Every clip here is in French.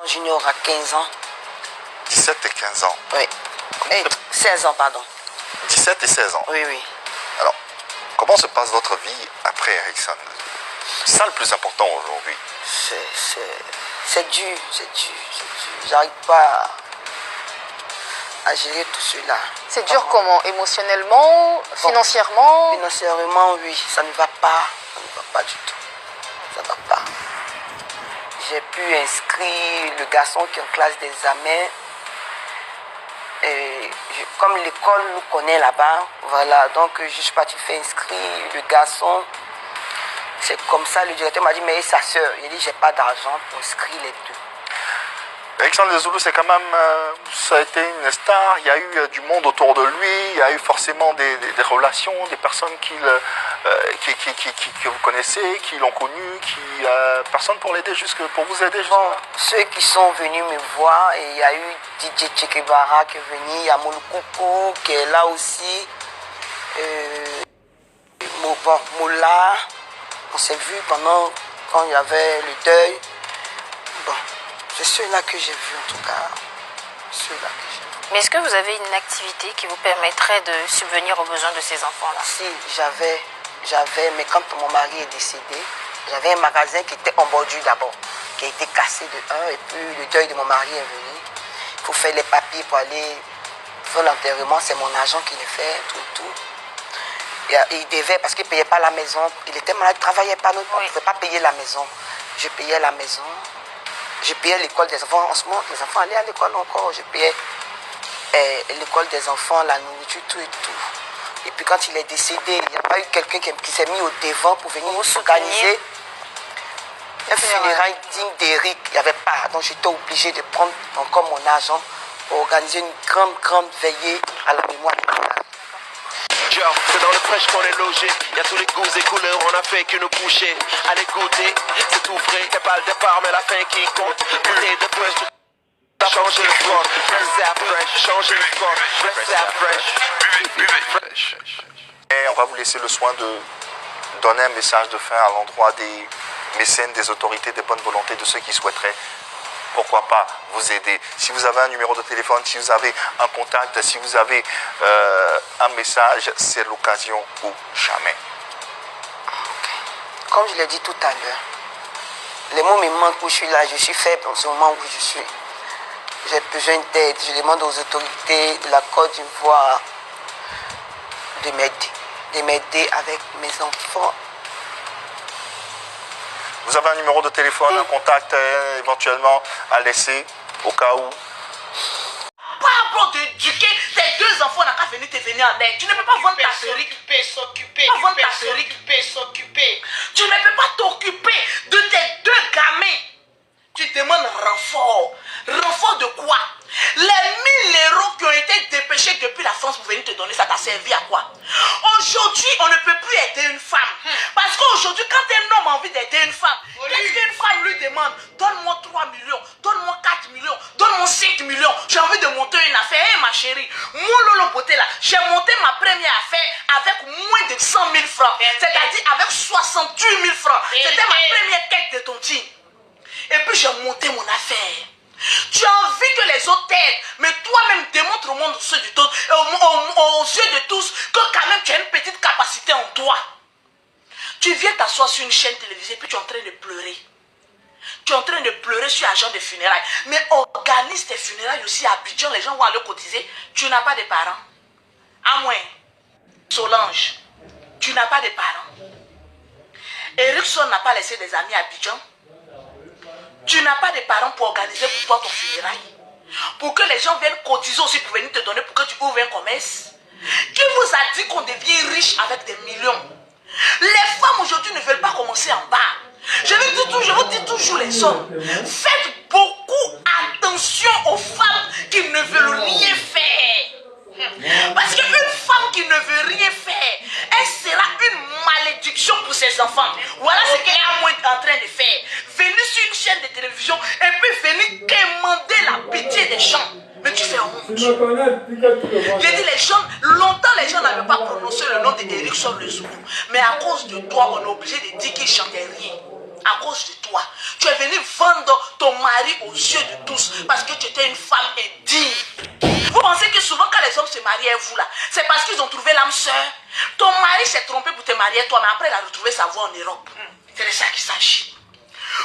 Junior a 15 ans. 17 et 15 ans. Oui. Et 16 ans, pardon. 17 et 16 ans. Oui, oui. Alors, comment se passe votre vie après Ericsson? C'est ça le plus important aujourd'hui. C'est dur, c'est dur. J'arrive pas à gérer tout cela. C'est dur comment? Émotionnellement, financièrement? Financièrement, oui, ça ne va pas. Ça ne va pas du tout. Ça ne va pas. J'ai pu inscrire le garçon qui est en classe d'examen. Comme l'école nous connaît là-bas, voilà, donc je suis partie faire inscrire le garçon. C'est comme ça, le directeur m'a dit, mais sa soeur, il dit, j'ai pas d'argent pour inscrire les deux. Ericsson Lezoulou, c'est quand même, ça a été une star, il y a eu du monde autour de lui, il y a eu forcément des relations, des personnes que vous connaissez, qui l'ont connu, personne pour l'aider, juste pour vous aider. Bon, ceux qui sont venus me voir, et il y a eu DJ Chekebara qui est venu, il y a Moulkoukou qui est là aussi, Moula, on s'est vu quand il y avait le deuil. Bon. C'est ceux-là que j'ai vus en tout cas. Ceux-là que j'ai vus. Mais est-ce que vous avez une activité qui vous permettrait de subvenir aux besoins de ces enfants-là? Si, j'avais, mais quand mon mari est décédé, j'avais un magasin qui était en bordure d'abord, qui a été cassé de un, et puis le deuil de mon mari est venu. Il faut faire les papiers pour aller faire l'enterrement, c'est mon agent qui le fait, tout. Et il devait, parce qu'il ne payait pas la maison, il était malade, il ne travaillait pas, on ne pouvait pas payer la maison. Je payais la maison. Je payais l'école des enfants. En ce moment, les enfants allaient à l'école encore. Je payais l'école des enfants, la nourriture, tout et tout. Et puis quand il est décédé, il n'y a pas eu quelqu'un qui s'est mis au devant pour venir nous organiser un funérail digne d'Eric. Il n'y avait pas. Donc j'étais obligée de prendre encore mon argent pour organiser une grande veillée à la mémoire de mon mari. C'est dans le fraîche qu'on est logé. Y a tous les goûts et couleurs, on a fait qu'une bouchée. Allez goûter, c'est tout frais. T'es pas le départ, mais la fin qui compte. Bouteille de fresh, changer le sport. Restez à fresh, changer le sport. Restez à fresh. Et on va vous laisser le soin de donner un message de fin à l'endroit des mécènes, des autorités, des bonnes volontés, de ceux qui souhaiteraient, pourquoi pas, vous aider. Si vous avez un numéro de téléphone, si vous avez un contact, si vous avez un message, c'est l'occasion ou jamais. Comme je l'ai dit tout à l'heure, les mots me manquent où je suis là, je suis faible en ce moment où je suis. J'ai besoin d'aide, je demande aux autorités de la Côte d'Ivoire de m'aider avec mes enfants. Vous avez un numéro de téléphone, un contact éventuellement à laisser au cas où? Pas pour d'éduquer tes deux enfants, n'a qu'à venir te venir en aide. Tu ne peux pas vendre ta série. S'occuper. Tu ne peux pas t'occuper de tes deux gamins. Tu demandes renfort. Renfort de quoi? Les 1000 euros qui ont été dépêchés depuis la France pour venir te donner, ça t'a servi à quoi? Aujourd'hui, on ne peut plus aider une femme. Parce qu'aujourd'hui, quand un homme a envie d'aider une femme, qu'est-ce qu'une femme lui demande? Donne-moi 3 millions, donne-moi 4 millions, donne-moi 5 millions. J'ai envie de monter une affaire. Hé, ma chérie, mon lolo beauté là, j'ai monté ma première affaire avec moins de 100 000 francs. C'est-à-dire avec 68 000 francs. C'était ma première quête de tontine. Et puis j'ai monté mon affaire. Tu as envie que les autres t'aident, mais toi-même démontre au monde aux yeux de tous que quand même tu as une petite capacité en toi. Tu viens t'asseoir sur une chaîne télévisée puis tu es en train de pleurer. Tu es en train de pleurer sur l'argent de funérailles. Mais organise tes funérailles aussi à Abidjan, les gens vont aller cotiser. Tu n'as pas de parents. À moins, Solange, tu n'as pas de parents. Ericsson n'a pas laissé des amis à Abidjan. Tu n'as pas de parents pour organiser pour toi ton funérail. Pour que les gens viennent cotiser aussi pour venir te donner pour que tu ouvres un commerce. Qui vous a dit qu'on devient riche avec des millions? Les femmes aujourd'hui ne veulent pas commencer en bas. Je vous dis toujours les hommes, faites beaucoup attention aux femmes qui ne veulent rien faire. Parce qu'une femme qui ne veut rien faire, elle sera une malédiction pour ses enfants. Voilà ce qu'elle est en train de faire. Venir sur une chaîne de télévision et puis venir demander la pitié des gens. Mais tu fais honte. J'ai dit les gens, longtemps les gens n'avaient pas prononcé le nom d'Ericsson Lezoulou. Mais à cause de toi, on est obligé de dire qu'il ne chantait rien. à cause de toi. Tu es venu vendre ton mari aux yeux de tous parce que tu étais une femme indigne. Vous pensez que souvent quand les hommes se marient à vous là, c'est parce qu'ils ont trouvé l'âme sœur. Ton mari s'est trompé pour te marier toi, mais après il a retrouvé sa voie en Europe. C'est de ça qu'il s'agit.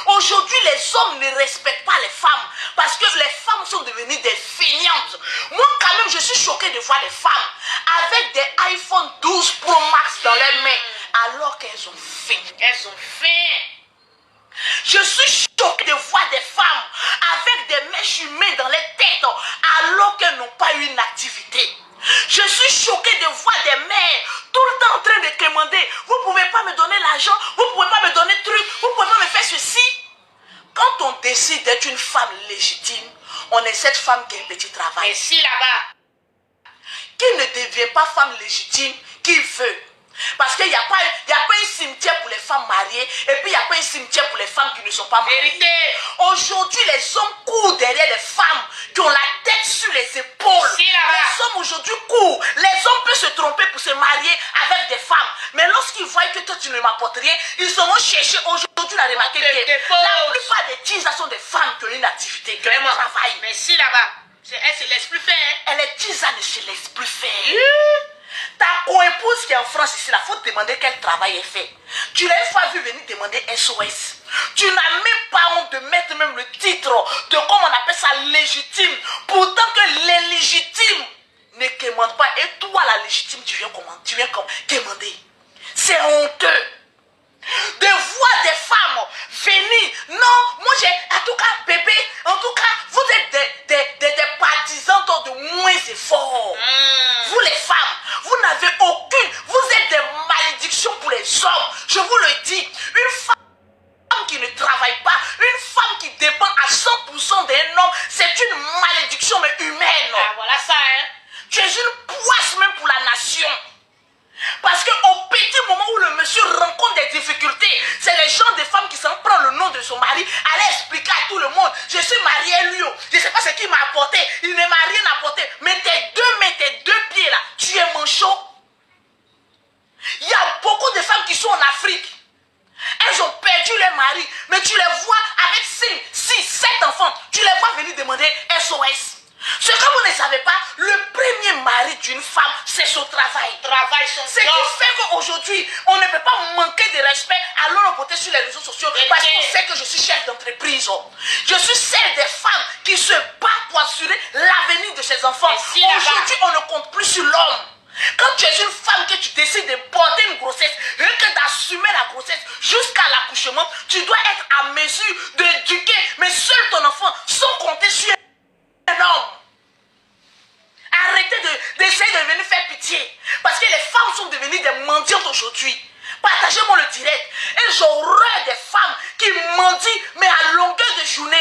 Aujourd'hui, les hommes ne respectent pas les femmes parce que les femmes sont devenues des feignantes. Moi, quand même, je suis choquée de voir des femmes avec des iPhone 12 Pro Max dans leurs mains alors qu'elles ont faim. Elles ont faim. Je suis choquée de voir des femmes avec des mèches humaines dans les têtes alors qu'elles n'ont pas eu une activité. Je suis choquée de voir des mères tout le temps en train de demander, vous ne pouvez pas me donner l'argent, vous ne pouvez pas me donner truc, vous ne pouvez pas me faire ceci. Quand on décide d'être une femme légitime, on est cette femme qui a un petit travail. Et si là-bas, qui ne devient pas femme légitime, qui veut. Parce qu'il n'y a pas un cimetière pour les femmes mariées et puis il n'y a pas un cimetière pour les femmes qui ne sont pas mariées. Vérité. Aujourd'hui, les hommes courent derrière les femmes qui ont la tête sur les épaules. Si, les hommes aujourd'hui courent. Les hommes peuvent se tromper pour se marier avec des femmes. Mais lorsqu'ils voient que toi tu ne m'apportes rien, ils seront chercher. Aujourd'hui, on a remarqué que la plupart des teasers sont des femmes qui ont une activité, qui ont un travail. Mais si là-bas, elle se laisse plus faire. Elle est teaser, ne se laisse plus faire. Ta co-épouse qui est en France ici, il faut te demander quel travail est fait. Tu l'as une fois vu venir demander SOS. Tu n'as même pas honte de mettre même le titre de comment on appelle ça légitime. Pourtant que les légitimes ne commandent pas. Et toi la légitime, tu viens commander. C'est honteux. De voir des femmes venir. Non, moi j'ai, en tout cas, bébé, en tout cas, vous êtes des partisans de moins efforts. Vous les femmes, vous n'avez aucune, vous êtes des malédictions pour les hommes. Je vous le dis, une femme qui ne travaille pas, une femme qui dépend à 100% d'un homme, c'est une malédiction mais humaine. Ah, voilà ça, hein. Tu es une poisse même pour la nation. Parce qu'au petit moment où le monsieur rencontre des difficultés, c'est les gens des femmes qui s'en prennent le nom de son mari, aller expliquer à tout le monde, je suis mariée à lui, je ne sais pas ce qu'il m'a apporté, il ne m'a rien apporté, mais tes deux pieds là, tu es manchot. Il y a beaucoup de femmes qui sont en Afrique, elles ont perdu leur mari, mais tu les vois avec 5, 6, 7 enfants, tu les vois venir demander SOS. Ce que vous ne savez pas, le premier mari d'une femme, c'est son travail. C'est ce qui fait qu'aujourd'hui, on ne peut pas manquer de respect à l'honnêteté sur les réseaux sociaux parce qu'on sait que je suis chef d'entreprise. Je suis celle des femmes qui se battent pour assurer l'avenir de ses enfants. Aujourd'hui, on ne compte plus sur l'homme. Quand tu es une femme que tu décides de porter une grossesse, rien que d'assumer la grossesse jusqu'à l'accouchement, tu dois être à mesure d'éduquer, mais seul ton enfant, sans compter sur un homme. Arrêtez d'essayer de venir faire pitié. Parce que les femmes sont devenues des mendiantes aujourd'hui. Partagez-moi le direct. Et j'ai horreur des femmes qui mendient, mais à longueur de journée.